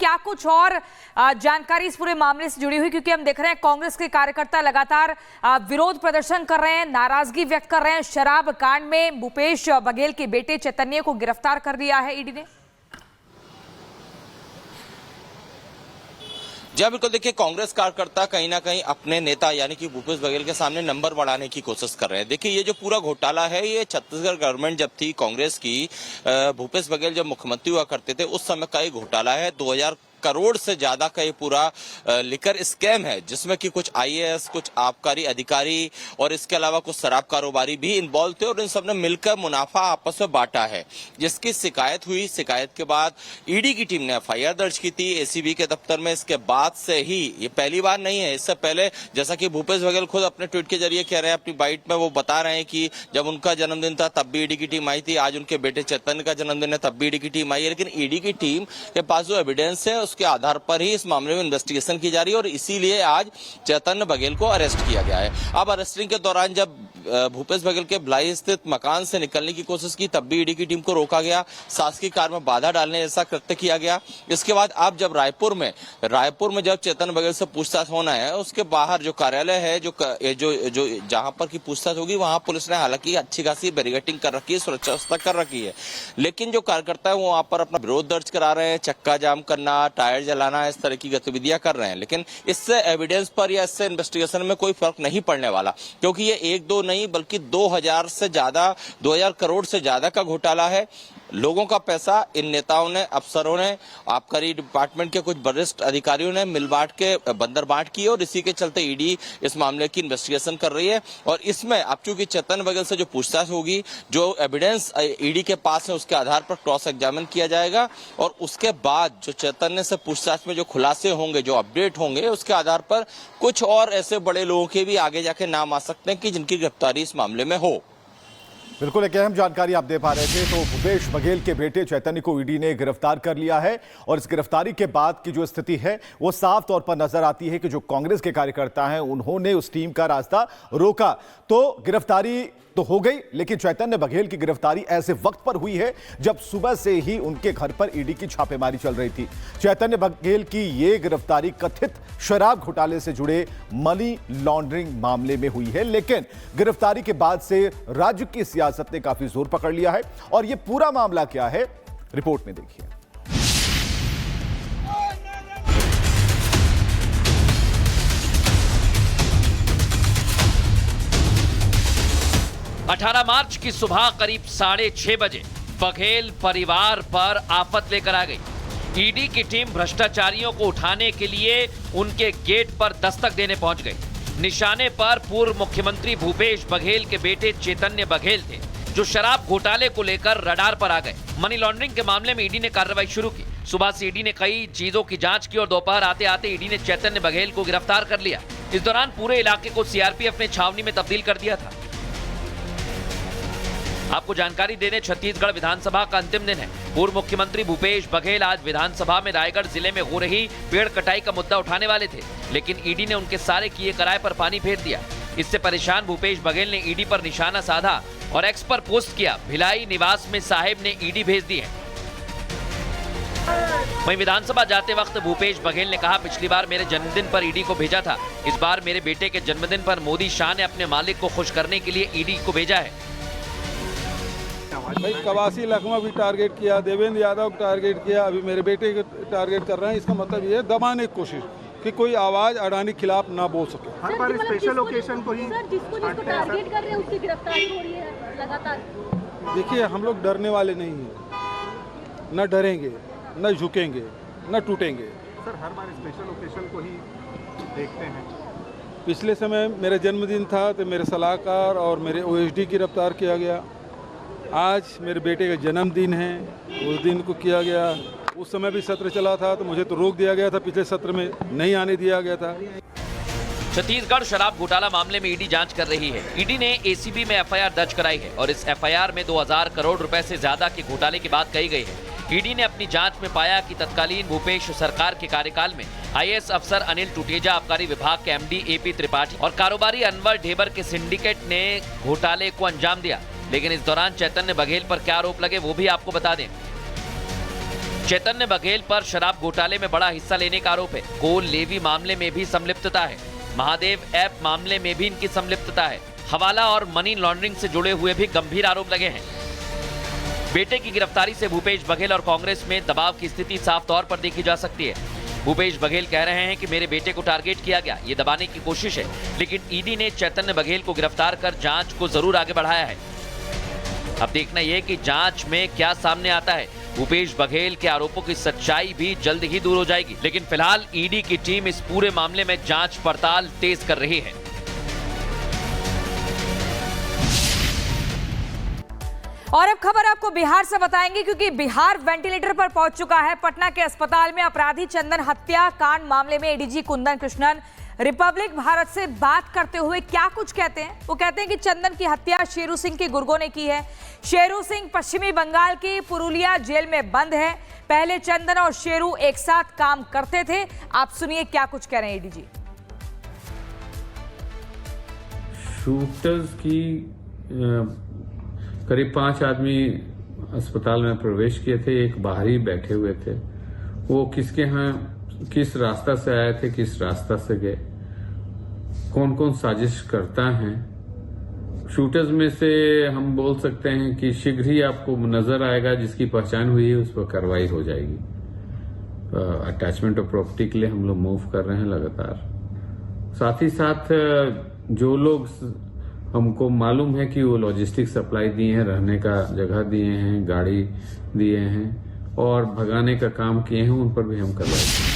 क्या कुछ और जानकारी इस पूरे मामले से जुड़ी हुई, क्योंकि हम देख रहे हैं कांग्रेस के कार्यकर्ता लगातार विरोध प्रदर्शन कर रहे हैं, नाराजगी व्यक्त कर रहे हैं। शराब कांड में भूपेश बघेल के बेटे चैतन्य को गिरफ्तार कर लिया है ईडी ने। जी बिल्कुल, देखिए कांग्रेस कार्यकर्ता कहीं ना कहीं अपने नेता यानी कि भूपेश बघेल के सामने नंबर बढ़ाने की कोशिश कर रहे हैं। देखिए ये जो पूरा घोटाला है ये छत्तीसगढ़ गवर्नमेंट जब थी कांग्रेस की, भूपेश बघेल जब मुख्यमंत्री हुआ करते थे उस समय का ही घोटाला है। 2000 करोड़ से ज्यादा का ये पूरा लिकर स्कैम है, जिसमें कि कुछ आईएएस, कुछ आबकारी अधिकारी और इसके अलावा कुछ शराब कारोबारी भी इन्वॉल्व थे और इन सब ने मिलकर मुनाफा आपस में बांटा है, जिसकी शिकायत हुई। शिकायत के बाद ईडी की टीम ने एफआईआर दर्ज की थी एसीबी के दफ्तर में। इसके बाद से ही, ये पहली बार नहीं है, इससे पहले जैसा कि भूपेश बघेल खुद अपने ट्वीट के जरिए कह रहे हैं, अपनी बाइट में वो बता रहे हैं कि जब उनका जन्मदिन था तब भी ईडी की टीम आई थी, आज उनके बेटे चैतन्य का जन्मदिन है तब भी ईडी की टीम आई है। लेकिन ईडी की टीम के पास जो एविडेंस है उसके आधार पर ही इस मामले में इन्वेस्टिगेशन की जा रही है और इसीलिए आज चैतन्य बघेल को अरेस्ट किया गया है। अब अरेस्टिंग के दौरान जब भूपेश बघेल के भिलाई स्थित मकान से निकलने की कोशिश की तब भी ईडी की टीम को रोका गया, शासकीय कार्य में बाधा डालने जैसा कृत्य किया गया। इसके बाद अब जब रायपुर में जब चैतन्य बघेल से पूछताछ होना है, उसके बाहर जो कार्यालय है जो जहां पर की पूछताछ होगी वहां पुलिस ने हालांकि अच्छी खासी बैरिकेडिंग कर रखी है, सुरक्षा व्यवस्था कर रखी है। लेकिन जो कार्यकर्ता है वो वहां पर अपना विरोध दर्ज करा रहे हैं, चक्का जाम करना, टायर जलाना, इस तरह की गतिविधियां कर रहे हैं। लेकिन इससे एविडेंस पर या इससे इन्वेस्टिगेशन में कोई फर्क नहीं पड़ने वाला, क्योंकि ये एक दो नहीं बल्कि 2000 करोड़ से ज्यादा का घोटाला है। लोगों का पैसा इन नेताओं ने, अफसरों ने, आबकारी डिपार्टमेंट के कुछ वरिष्ठ अधिकारियों ने मिल बांट के बंदर बांट की और इसी के चलते ईडी इस मामले की इन्वेस्टिगेशन कर रही है। और इसमें अब चूंकि चैतन्य बघेल से जो पूछताछ होगी, जो एविडेंस ईडी के पास है उसके आधार पर क्रॉस एग्जामिन किया जाएगा और उसके बाद जो चैतन्य से पूछताछ में जो खुलासे होंगे, जो अपडेट होंगे, उसके आधार पर कुछ और ऐसे बड़े लोगों के भी आगे जाके नाम आ सकते हैं कि जिनकी गिरफ्तारी इस मामले में हो। बिल्कुल एक अहम जानकारी आप दे पा रहे थे। तो भूपेश बघेल के बेटे चैतन्य को ईडी ने गिरफ्तार कर लिया है और इस गिरफ्तारी के बाद की जो स्थिति है वो साफ तौर पर नजर आती है कि जो कांग्रेस के कार्यकर्ता हैं उन्होंने उस टीम का रास्ता रोका। तो गिरफ्तारी तो हो गई, लेकिन चैतन्य बघेल की गिरफ्तारी ऐसे वक्त पर हुई है जब सुबह से ही उनके घर पर ईडी की छापेमारी चल रही थी। चैतन्य बघेल की यह गिरफ्तारी कथित शराब घोटाले से जुड़े मनी लॉन्ड्रिंग मामले में हुई है, लेकिन गिरफ्तारी के बाद से राज्य की सियासत ने काफी जोर पकड़ लिया है। और यह पूरा मामला क्या है, रिपोर्ट में देखिए। 18 मार्च की सुबह करीब 6:30 बजे बघेल परिवार पर आफत लेकर आ गई। ईडी की टीम भ्रष्टाचारियों को उठाने के लिए उनके गेट पर दस्तक देने पहुंच गई। निशाने पर पूर्व मुख्यमंत्री भूपेश बघेल के बेटे चैतन्य बघेल थे, जो शराब घोटाले को लेकर रडार पर आ गए। मनी लॉन्ड्रिंग के मामले में ईडी ने कार्रवाई शुरू की। सुबह से ईडी ने कई चीजों की जांच की और दोपहर आते आते ईडी ने चैतन्य बघेल को गिरफ्तार कर लिया। इस दौरान पूरे इलाके को सीआरपीएफ ने छावनी में तब्दील कर दिया था। आपको जानकारी देने, छत्तीसगढ़ विधानसभा का अंतिम दिन है। पूर्व मुख्यमंत्री भूपेश बघेल आज विधानसभा में रायगढ़ जिले में हो रही पेड़ कटाई का मुद्दा उठाने वाले थे, लेकिन ईडी ने उनके सारे किए कराए पर पानी फेर दिया। इससे परेशान भूपेश बघेल ने ईडी पर निशाना साधा और एक्स पर पोस्ट किया, भिलाई निवास में साहेब ने ईडी भेज दी है। वहीं विधानसभा जाते वक्त भूपेश बघेल ने कहा, पिछली बार मेरे जन्मदिन पर ईडी को भेजा था, इस बार मेरे बेटे के जन्मदिन पर मोदी शाह ने अपने मालिक को खुश करने के लिए ईडी को भेजा है। भाई कवासी लखमा भी टारगेट किया, देवेंद्र यादव को टारगेट किया, अभी मेरे बेटे को टारगेट कर रहे हैं। इसका मतलब ये दबाने की कोशिश कि कोई आवाज अडानी खिलाफ ना बोल सके। हर बार स्पेशल ओकेशन को ही जिसको टारगेट कर रहे हैं उसकी गिरफ्तारी हो रही है लगातार। देखिए हम लोग डरने वाले नहीं हैं, न डरेंगे, न झुकेंगे, न टूटेंगे। सर हर बार स्पेशल ओकेशन को ही देखते हैं। पिछले समय मेरा जन्मदिन था तो मेरे सलाहकार और मेरे ओएसडी गिरफ्तार किया गया। आज मेरे बेटे का जन्मदिन है, उस दिन को किया गया। उस समय भी सत्र चला था तो मुझे तो रोक दिया गया था, पिछले सत्र में नहीं आने दिया गया था। छत्तीसगढ़ शराब घोटाला मामले में ईडी जांच कर रही है। ईडी ने एसीबी में एफआईआर दर्ज कराई है और इस एफआईआर में 2000 करोड़ रुपए से ज्यादा के घोटाले की बात कही गई है। ईडी ने अपनी जांच में पाया कि तत्कालीन भूपेश सरकार के कार्यकाल में आईएएस अफसर अनिल टुटेजा, आबकारी विभाग के एमडी एपी त्रिपाठी और कारोबारी अनवर ढेबर के सिंडिकेट ने घोटाले को अंजाम दिया। लेकिन इस दौरान चैतन्य बघेल पर क्या आरोप लगे वो भी आपको बता दें। चैतन्य बघेल पर शराब घोटाले में बड़ा हिस्सा लेने का आरोप है। कोल लेवी मामले में भी संलिप्तता है। महादेव ऐप मामले में भी इनकी संलिप्तता है। हवाला और मनी लॉन्ड्रिंग से जुड़े हुए भी गंभीर आरोप लगे हैं। बेटे की गिरफ्तारी से भूपेश बघेल और कांग्रेस में दबाव की स्थिति साफ तौर पर देखी जा सकती है। भूपेश बघेल कह रहे हैं कि मेरे बेटे को टारगेट किया गया, ये दबाने की कोशिश है, लेकिन ईडी ने चैतन्य बघेल को गिरफ्तार कर जांच को जरूर आगे बढ़ाया है। अब देखना यह कि जांच में क्या सामने आता है। भूपेश बघेल के आरोपों की सच्चाई भी जल्द ही दूर हो जाएगी, लेकिन फिलहाल ईडी की टीम इस पूरे मामले में जांच पड़ताल तेज कर रही है। और अब खबर आपको बिहार से बताएंगे, क्योंकि बिहार वेंटिलेटर पर पहुंच चुका है। पटना के अस्पताल में अपराधी चंदन हत्या कांड मामले में एडीजी कुंदन कृष्णन रिपब्लिक भारत से बात करते हुए क्या कुछ कहते हैं। वो कहते हैं कि चंदन की हत्या शेरू सिंह के गुर्गों ने की है। शेरू सिंह पश्चिमी बंगाल की पुरुलिया जेल में बंद है। पहले चंदन और शेरू एक साथ काम करते थे। आप सुनिए क्या कुछ कह रहे हैं एडीजी। शूटर्स की करीब 5 आदमी अस्पताल में प्रवेश किए थे। एक बाहरी बैठे हुए थे। वो किसके यहाँ किस रास्ता से आए थे, किस रास्ता से गए, कौन कौन साजिश करता है। शूटर्स में से हम बोल सकते हैं कि शीघ्र ही आपको नजर आएगा, जिसकी पहचान हुई है उस पर कार्रवाई हो जाएगी। अटैचमेंट ऑफ प्रॉपर्टी के लिए हम लोग मूव कर रहे हैं लगातार। साथ ही साथ जो लोग हमको मालूम है कि वो लॉजिस्टिक सप्लाई दिए हैं, रहने का जगह दिए हैं, गाड़ी दिए हैं और भगाने का काम किए हैं, उन पर भी हम कार्रवाई करेंगे।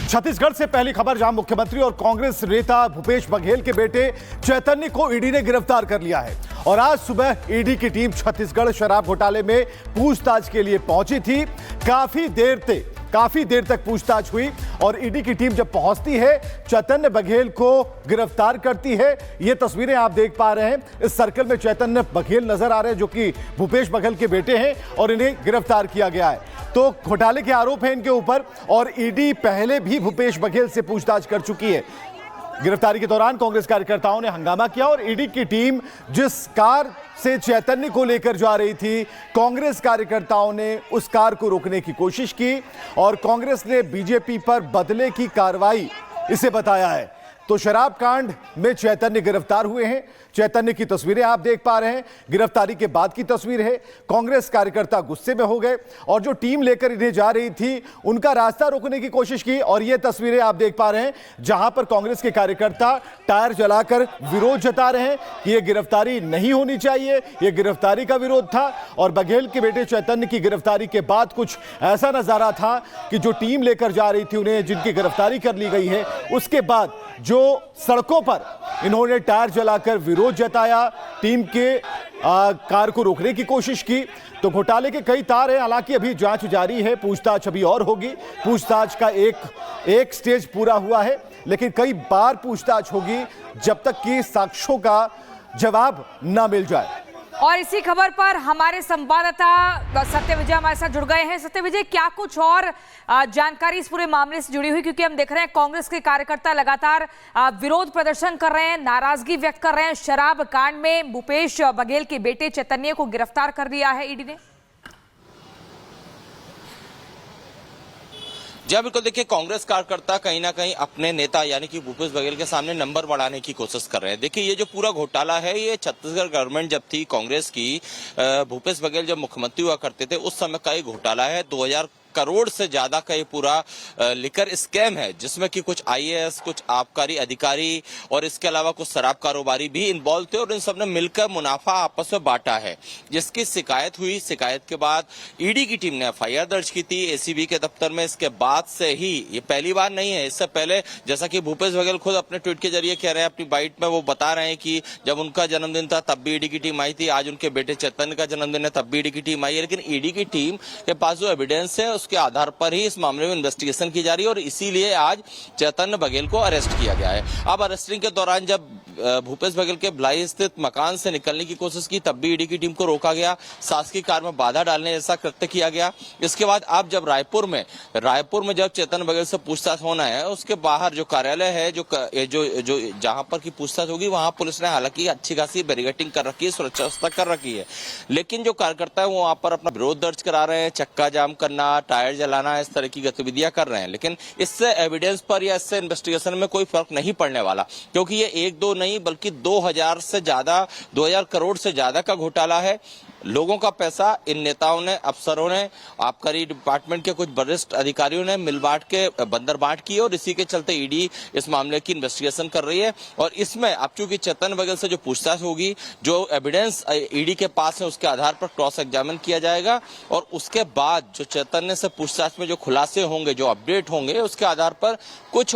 छत्तीसगढ़ से पहली खबर, जहां मुख्यमंत्री और कांग्रेस नेता भूपेश बघेल के बेटे चैतन्य को ईडी ने गिरफ्तार कर लिया है। और आज सुबह ईडी की टीम छत्तीसगढ़ शराब घोटाले में पूछताछ के लिए पहुंची थी। काफी देर तक पूछताछ हुई और ईडी की टीम जब पहुंचती है, चैतन्य बघेल को गिरफ्तार करती है। ये तस्वीरें आप देख पा रहे हैं। इस सर्कल में चैतन्य बघेल नजर आ रहे हैं, जो कि भूपेश बघेल के बेटे हैं और इन्हें गिरफ्तार किया गया है। तो घोटाले के आरोप हैं इनके ऊपर और ईडी पहले भी भूपेश बघेल से पूछताछ कर चुकी है। गिरफ्तारी के दौरान कांग्रेस कार्यकर्ताओं ने हंगामा किया और ईडी की टीम जिस कार से चैतन्य को लेकर जा रही थी, कांग्रेस कार्यकर्ताओं ने उस कार को रोकने की कोशिश की और कांग्रेस ने बीजेपी पर बदले की कार्रवाई इसे बताया है। तो शराब कांड में चैतन्य गिरफ्तार हुए हैं। चैतन्य की तस्वीरें आप देख पा रहे हैं। गिरफ्तारी के बाद की तस्वीर है। कांग्रेस कार्यकर्ता गुस्से में हो गए और जो टीम लेकर इन्हें जा रही थी उनका रास्ता रोकने की कोशिश की। और ये तस्वीरें आप देख पा रहे हैं, जहां पर कांग्रेस के कार्यकर्ता टायर जलाकर विरोध जता रहे हैं कि यह गिरफ्तारी नहीं होनी चाहिए, यह गिरफ्तारी का विरोध था। और बघेल के बेटे चैतन्य की गिरफ्तारी के बाद कुछ ऐसा नजारा था कि जो टीम लेकर जा रही थी उन्हें, जिनकी गिरफ्तारी कर ली गई है, उसके बाद जो सड़कों पर इन्होंने टायर जलाकर विरोध जताया, टीम के कार को रोकने की कोशिश की। तो घोटाले के कई तार हैं। हालांकि अभी जांच जारी है, पूछताछ अभी और होगी। पूछताछ का एक स्टेज पूरा हुआ है, लेकिन कई बार पूछताछ होगी जब तक कि साक्ष्यों का जवाब ना मिल जाए। और इसी खबर पर हमारे संवाददाता सत्य विजय हमारे साथ जुड़ गए हैं। सत्य विजय, क्या कुछ और जानकारी इस पूरे मामले से जुड़ी हुई, क्योंकि हम देख रहे हैं कांग्रेस के कार्यकर्ता लगातार विरोध प्रदर्शन कर रहे हैं, नाराजगी व्यक्त कर रहे हैं। शराब कांड में भूपेश बघेल के बेटे चैतन्य को गिरफ्तार कर लिया है ईडी ने। जी बिल्कुल, देखिए कांग्रेस कार्यकर्ता कहीं ना कहीं अपने नेता यानी कि भूपेश बघेल के सामने नंबर बढ़ाने की कोशिश कर रहे हैं। देखिए ये जो पूरा घोटाला है, ये छत्तीसगढ़ गवर्नमेंट जब थी कांग्रेस की, भूपेश बघेल जब मुख्यमंत्री हुआ करते थे उस समय का ये घोटाला है। 2000 करोड़ से ज्यादा का ये पूरा लिकर स्कैम है, जिसमें कि कुछ आईएएस, कुछ आबकारी अधिकारी और इसके अलावा कुछ शराब कारोबारी भी इन्वॉल्व थे और इन सब ने मिलकर मुनाफा आपस में बांटा है, जिसकी शिकायत हुई। शिकायत के बाद ईडी की टीम ने एफआईआर दर्ज की थी एसीबी के दफ्तर में। इसके बाद से ही, ये पहली बार नहीं है, इससे पहले जैसा कि भूपेश बघेल खुद अपने ट्वीट के जरिए कह रहे हैं, अपनी बाइट में वो बता रहे हैं कि जब उनका जन्मदिन था तब भी ईडी की टीम आई थी, आज उनके बेटे चैतन्य का जन्मदिन है तब भी ईडी की टीम आई है। लेकिन ईडी की टीम के पास जो एविडेंस है उसके आधार पर ही इस मामले में इन्वेस्टिगेशन की जा रही है और इसीलिए आज चैतन्य बघेल को अरेस्ट किया गया है। अब अरेस्टिंग के दौरान जब भूपेश बघेल के भिलाई स्थित मकान से निकलने की कोशिश की तब भी ईडी की टीम को रोका गया, शासकीय कार में बाधा डालने जैसा कृत्य किया गया। इसके बाद अब जब रायपुर में जब चैतन्य बघेल से पूछताछ होना है, उसके बाहर जो कार्यालय है, जो जहां पर की पूछताछ होगी, वहां पुलिस ने हालांकि अच्छी खासी बैरिकेडिंग कर रखी है, सुरक्षा व्यवस्था कर रखी है। लेकिन जो कार्यकर्ता है वो वहां पर अपना विरोध दर्ज करा रहे हैं, चक्का जाम करना, टायर जलाना, इस तरह की गतिविधियां कर रहे हैं। लेकिन इससे एविडेंस पर या इससे इन्वेस्टिगेशन में कोई फर्क नहीं पड़ने वाला, क्योंकि ये 1-2 नहीं बल्कि 2000 से ज्यादा, 2000 करोड़ से ज्यादा का घोटाला है। लोगों का पैसा इन नेताओं ने, अफसरों ने, आबकारी डिपार्टमेंट के कुछ वरिष्ठ अधिकारियों ने मिल बांट के बंदर बांट की और इसी के चलते ईडी इस मामले की इन्वेस्टिगेशन कर रही है। और इसमें अब चूंकि चेतन बघेल से जो पूछताछ होगी, जो एविडेंस ईडी के पास है उसके आधार पर क्रॉस एग्जामिन किया जाएगा और उसके बाद जो चैतन्य से पूछताछ में जो खुलासे होंगे, जो अपडेट होंगे, उसके आधार पर कुछ